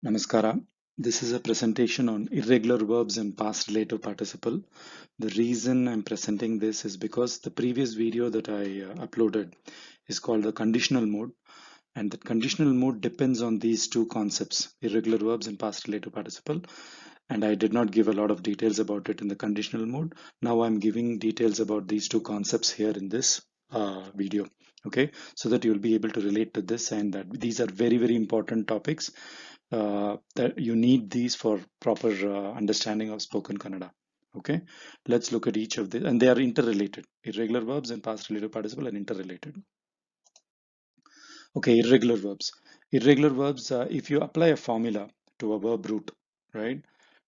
Namaskara. This is a presentation on irregular verbs and past relative participle. The reason I'm presenting this is because the previous video that I uploaded is called the conditional mode, and that conditional mode depends on these two concepts, irregular verbs and past relative participle. And I did not give a lot of details about it in the conditional mode. Now I'm giving details about these two concepts here in this video. Okay, so that you'll be able to relate to this, and that these are very, very important topics that you need these for proper understanding of spoken Kannada. Okay, let's look at each of these, and they are interrelated. Irregular verbs and past relative participle are interrelated. Okay, irregular verbs. Irregular verbs, if you apply a formula to a verb root, right,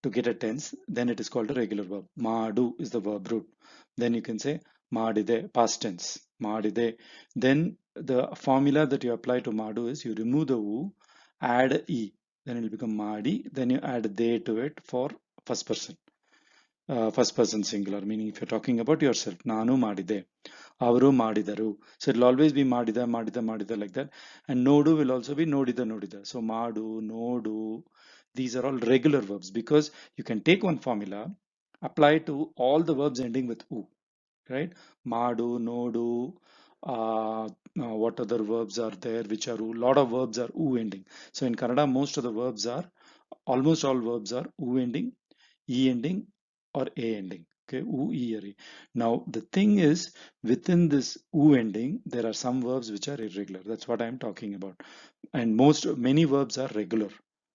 to get a tense, then it is called a regular verb. Maadu is the verb root. Then you can say maadide, past tense, maadide. Then the formula that you apply to maadu is you remove the u, add e, then it will become maadi, then you add de to it for first person. First person singular, meaning if you're talking about yourself, ನಾನು ಮಾಡಿದೆ, ಅವರು ಮಾಡಿದರು. So it'll always be ಮಾಡಿದ, ಮಾಡಿದ, ಮಾಡಿದ like that. And nodu will also be ನೋಡಿದ, ನೋಡಿದ. So ಮಾಡು, ನೋಡು, these are all regular verbs because you can take one formula, apply to all the verbs ending with u, right? ಮಾಡು, ನೋಡು, what other verbs are there which are u? Lot of verbs are u ending. So in Kannada, most of the verbs are, almost all verbs are u ending, e ending, or a ending. Okay, u, e, or e. Now the thing is, within this u ending, there are some verbs which are irregular. That's what I'm talking about. And many verbs are regular,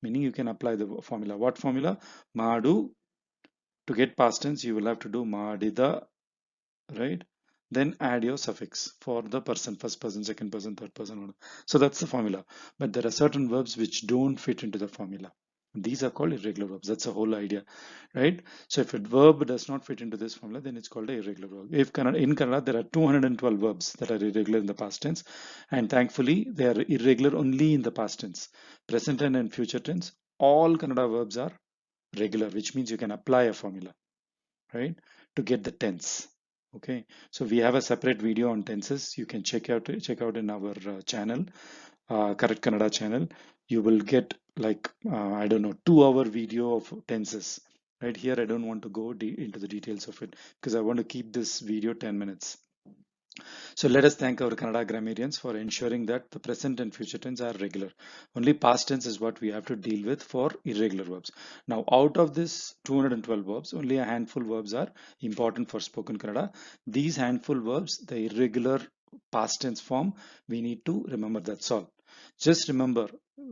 meaning you can apply the formula. What formula? Madu. To get past tense, you will have to do madida, right? Then add your suffix for the person, first person, second person, third person. So that's the formula. But there are certain verbs which don't fit into the formula. These are called irregular verbs. That's the whole idea, right? So if a verb does not fit into this formula, then it's called an irregular verb. If in Kannada, there are 212 verbs that are irregular in the past tense, and thankfully they are irregular only in the past tense. Present tense and future tense, all Kannada verbs are regular, which means you can apply a formula, right, to get the tense. Okay, so we have a separate video on tenses. You can check out in our channel, Correct Kannada channel. You will get like I don't know, 2 hour video of tenses. Right here, I don't want to go into the details of it because I want to keep this video 10 minutes. So let us thank our Kannada grammarians for ensuring that the present and future tense are regular. Only past tense is what we have to deal with for irregular verbs. Now, out of this 212 verbs, only a handful verbs are important for spoken Kannada. These handful verbs, the irregular past tense form, we need to remember. That's all. Just remember,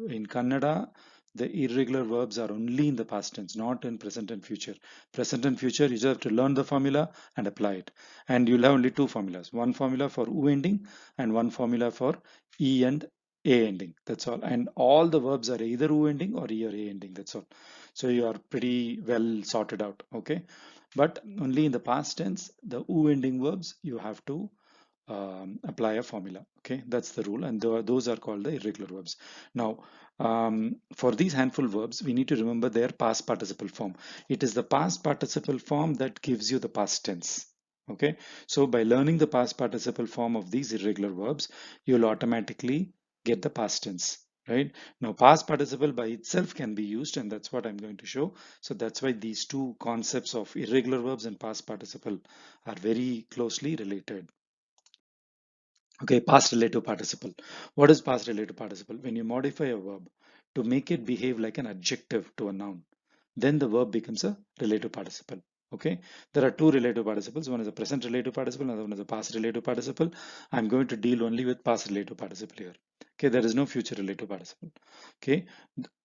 in Kannada, the irregular verbs are only in the past tense, not in present and future. Present and future, you just have to learn the formula and apply it. And you'll have only two formulas, one formula for u ending and one formula for e and a ending. That's all. And all the verbs are either u ending or e or a ending. That's all. So you are pretty well sorted out. Okay. But only in the past tense, the u ending verbs, you have to apply a formula. Okay, that's the rule, and those are called the irregular verbs. Now, for these handful verbs, we need to remember their past participle form. It is the past participle form that gives you the past tense. Okay, so by learning the past participle form of these irregular verbs, you'll automatically get the past tense. Right now, past participle by itself can be used, and that's what I'm going to show. So that's why these two concepts of irregular verbs and past participle are very closely related. Okay, past relative participle. What is past relative participle? When you modify a verb to make it behave like an adjective to a noun, then the verb becomes a relative participle. Okay, there are two relative participles. One is a present relative participle, another one is a past relative participle. I'm going to deal only with past relative participle here. Okay, there is no future relative participle. Okay,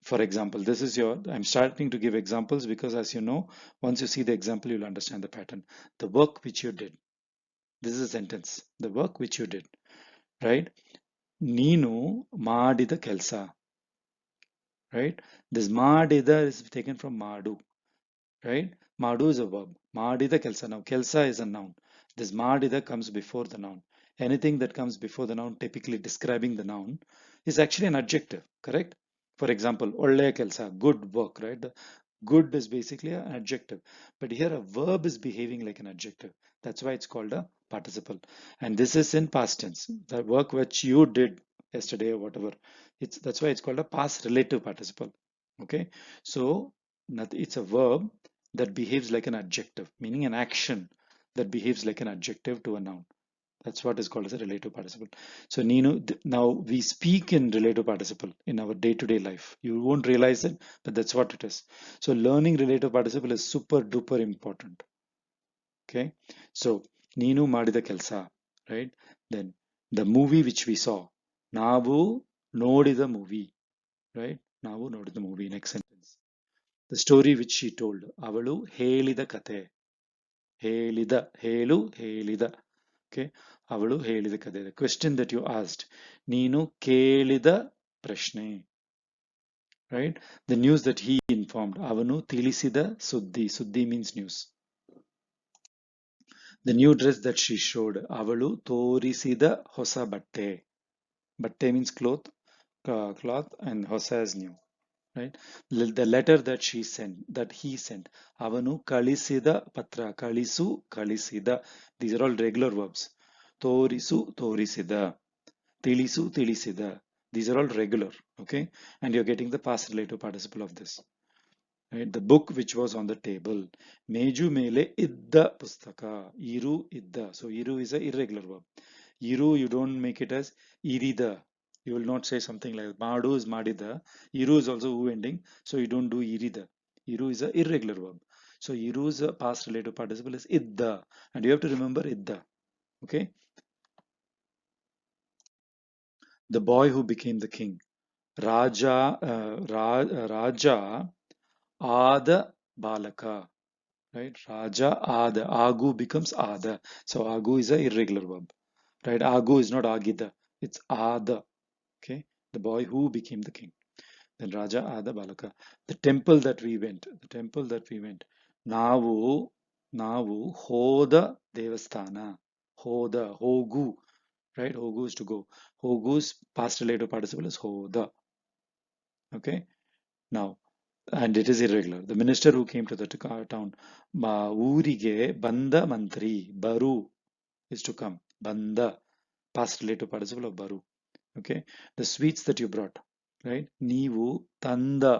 for example, this is I'm starting to give examples because, as you know, once you see the example, you'll understand the pattern. The work which you did. This is a sentence. The work which you did. Right? ನೀನು ಮಾಡಿದ ಕೆಲಸ, right? This ಮಾಡಿದ is taken from ಮಾಡು, right? ಮಾಡು is a verb. ಮಾಡಿದ ಕೆಲಸ. Now ಕೆಲಸ is a noun. This ಮಾಡಿದ comes before the noun. Anything that comes before the noun, typically describing the noun, is actually an adjective, correct? For example, ಒಳ್ಳೆಯ ಕೆಲಸ, good work, right? The good is basically an adjective, but here a verb is behaving like an adjective. That's why it's called a participle, and this is in past tense. The work which you did yesterday or whatever, that's why it's called a past relative participle. Okay, so it's a verb that behaves like an adjective, meaning an action that behaves like an adjective to a noun. That's what is called as a relative participle. So Nino, now we speak in relative participle in our day-to-day life. You won't realize it, but that's what it is. So learning relative participle is super duper important. Okay. So Ninu Madida Kelsa, right? Then the movie which we saw. Navu Nodida movie, right? Navu Nodida movie. Next sentence. The story which she told. Avalu Helida Kate. Helida. Helu Helida. Okay. Avalu Helida Kate. The question that you asked. Ninu Kelida Prashne. Right? The news that he informed. Avanu Tilisida Suddhi. Suddhi means news. The new dress that she showed. Avalu ತೋರಿಸಿದ ಹೊಸ ಬಟ್ಟೆ. ಬಟ್ಟೆ means cloth and ಹೊಸ is new. Right? The letter that she sent, that he sent. ಅವನು ಕಳಿಸಿದ ಪತ್ರ. ಕಳಿಸು, ಕಳಿಸಿದ. These are all regular verbs. ತೋರಿಸು, ತೋರಿಸಿದ. ತಿಳಿಸು, ತಿಳಿಸಿದ. These are all regular. Okay? And you're getting the past relative participle of this. Right? The book which was on the table. Meju mele idda pustaka. Iru idda. So iru is a irregular verb. Iru, you don't make it as irida. You will not say something like maaDu is maaDidare. Iru is also u ending. So you don't do irida. Iru is a irregular verb. So iru's past relative participle is idda. And you have to remember idda. Okay. The boy who became the king. Raja Ada Balaka. Right? Raja Ada. Agu becomes Ada. So Agu is a irregular verb. Right? Agu is not Agida. It's Ada. Okay? The boy who became the king. Then Raja Ada Balaka. The temple that we went. The temple that we went. Navu, Navu, Hoda Devasthana. Hoda, Hogu. Right? Hogu is to go. Hogu's past relative participle is Hoda. Okay? Now, and it is irregular. The minister who came to the town, Urige Banda Mantri, Baru is to come. Banda, past relative participle of Baru. Okay, the sweets that you brought, right? Neevu Tanda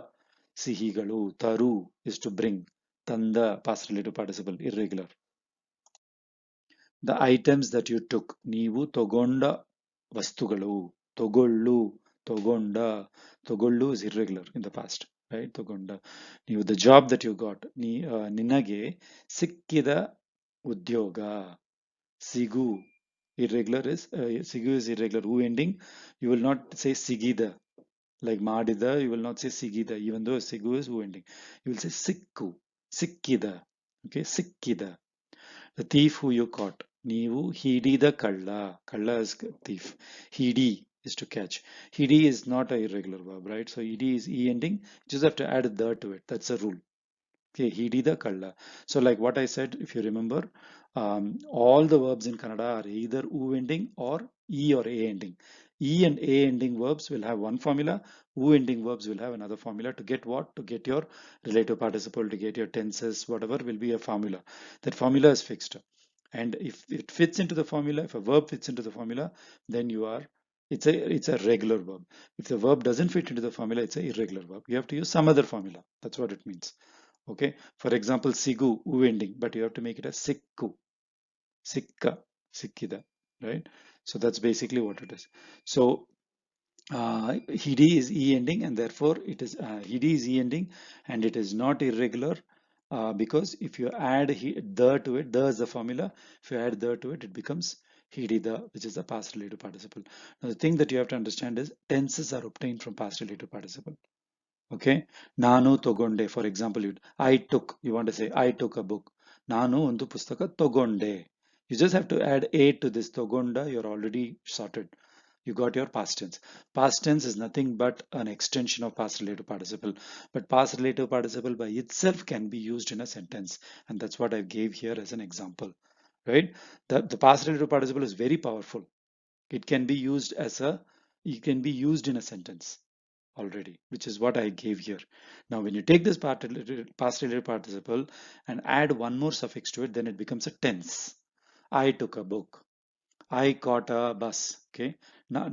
Sihigalu, Taru is to bring. Tanda, past relative participle, irregular. The items that you took. ನೀವು ತಗೊಂಡ ವಸ್ತುಗಳು. ತಗೊಳ್ಳು, ತಗೊಂಡ. ತಗೊಳ್ಳು is irregular in the past, right? ತಗೊಂಡ. ನೀವು the job that you got. ನಿನಗೆ ಸಿಕ್ಕಿದ ಉದ್ಯೋಗ. ಸಿಗು. Irregular is sigu is irregular. Who ending? You will not say sigida. Like madida, you will not say sigida, even though sigu is who ending. You will say sikku. Sikkida. Okay, sikkida. The thief who you caught. ನೀವು ಹಿಡಿದ ಕಳ್ಳ. Kalla is thief. Hidi is to catch. Hidi is not a irregular verb, right? So hidi is e ending. Just have to add the to it. That's a rule. Okay, hidida kalla. So like what I said, if you remember, all the verbs in Kannada are either u ending or e or a ending. E and a ending verbs will have one formula. U ending verbs will have another formula to get what? To get your relative participle, to get your tenses, whatever will be a formula. That formula is fixed. And if it fits into the formula, if a verb fits into the formula, then it's a regular verb. If the verb doesn't fit into the formula, it's an irregular verb. You have to use some other formula. That's what it means. Okay. For example, sigu, u ending, but you have to make it a sikku, sikka, sikkida, right? So that's basically what it is. So hidi is e ending, and therefore it is hidi is e ending, and it is not irregular because if you add the to it, the is the formula. If you add the to it, it becomes hidida, which is the past relative participle. Now the thing that you have to understand is tenses are obtained from past relative participle. Okay, ನಾನು ತಗೊಂಡೆ. For example, I took. You want to say I took a book. ನಾನು ಒಂದು ಪುಸ್ತಕ ತಗೊಂಡೆ. You just have to add a to this ತಗೊಂಡ. You're already sorted. You got your past tense. Past tense is nothing but an extension of past relative participle. But past relative participle by itself can be used in a sentence, and that's what I gave here as an example. Right? The past relative participle is very powerful. It can be used as a. It can be used in a sentence already, which is what I gave here. Now, when you take this past relative participle and add one more suffix to it, then it becomes a tense. I took a book. I caught a bus. Okay.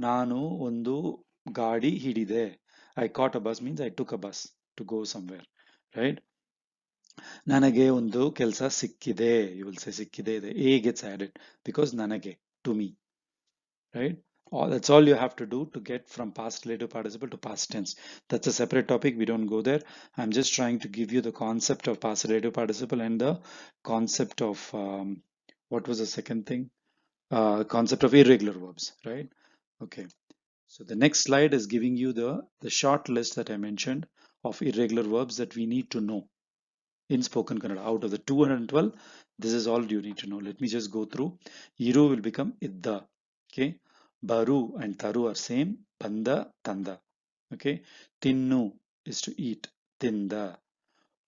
ನಾನು ಒಂದು ಗಾಡಿ ಹಿಡಿದೆ. I caught a bus means I took a bus. to go somewhere, right? ನನಗೆ ಒಂದು ಕೆಲಸ ಸಿಕ್ಕಿದೆ. You will say ಸಿಕ್ಕಿದೆ. The a gets added because ನನಗೆ, to me, right? That's all you have to do to get from past relative participle to past tense. That's a separate topic. We don't go there. I'm just trying to give you the concept of past relative participle and the concept of what was the second thing? Concept of irregular verbs, right? Okay. So the next slide is giving you the short list that I mentioned of irregular verbs that we need to know in spoken Kannada. Out of the 212, this is all you need to know. Let me just go through. Iru will become idda. Okay. Baru and taru are same. Banda, tanda. Okay. Tinnu is to eat. Tinda.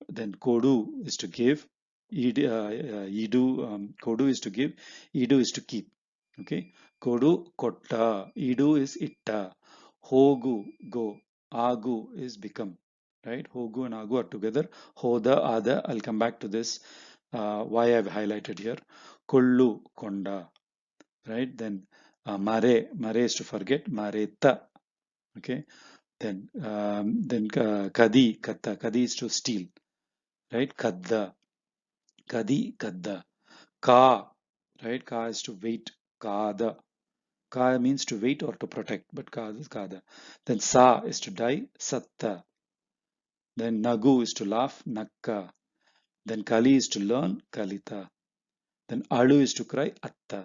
Then kodu is to give. Kodu is to give. Idu is to keep. Okay. Kodu, kotta. Idu is itta. Hogu, go. Agu is become. Right. Hogu and agu are together. Hoda, ada. I'll come back to this. Why I've highlighted here. Kollu, konda. Right. Then mare. Mare is to forget. Mareta. Okay. Then kadi, katta. Kadi is to steal. Right. Kadda. Kadi, kadda. Ka, right? Ka is to wait. Kada. Ka means to wait or to protect, but ka is kada. Then sa is to die. Satta. Then nagu is to laugh. Nakka. Then kali is to learn. Kalita. Then alu is to cry. Atta.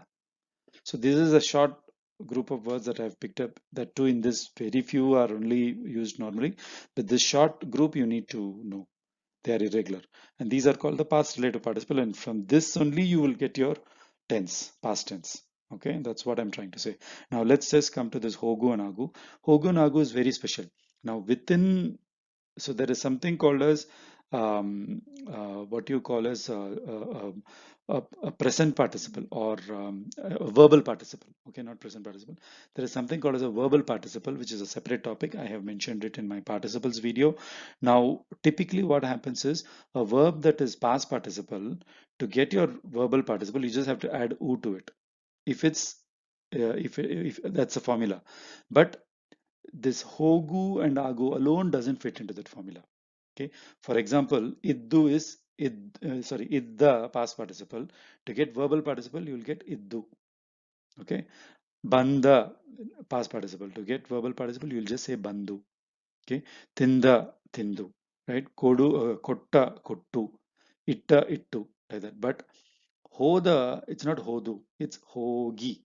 So this is a short group of words that I've picked up. That too in this very few are only used normally. But this short group you need to know. They are irregular, and these are called the past relative participle, and from this only you will get your tense, past tense. Okay, that's what I'm trying to say. Now let's just come to this hogu and agu. Hogu and agu is very special. Now within, so there is something called as what you call as a present participle or a verbal participle. Okay, not present participle. There is something called as a verbal participle, which is a separate topic. I have mentioned it in my participles video. Now typically what happens is a verb that is past participle, to get your verbal participle you just have to add u to it. If it's if that's a formula, but this hogu and agu alone doesn't fit into that formula. Okay, for example, iddu is idda past participle. To get verbal participle you will get iddu. Okay, banda past participle. To get verbal participle you will just say bandu. Okay, tinda tindu. Right, kodu kotta kottu, itta ittu, like that. But hoda, it's not hodu, it's hogi.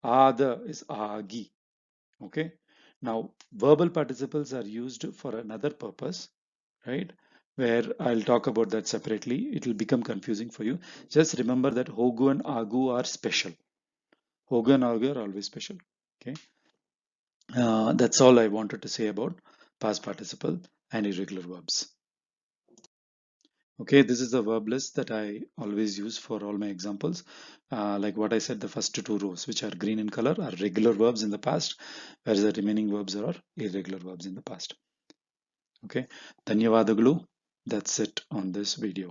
Ada is agi. Okay, now verbal participles are used for another purpose, right, where I'll talk about that separately. It will become confusing for you. Just remember that hogu and agu are special. Hogu and agu are always special. Okay, that's all I wanted to say about past participle and irregular verbs. Okay, this is the verb list that I always use for all my examples. Like what I said, the first two rows, which are green in color, are regular verbs in the past, whereas the remaining verbs are irregular verbs in the past. Okay, ಧನ್ಯವಾದಗಳು. That's it on this video.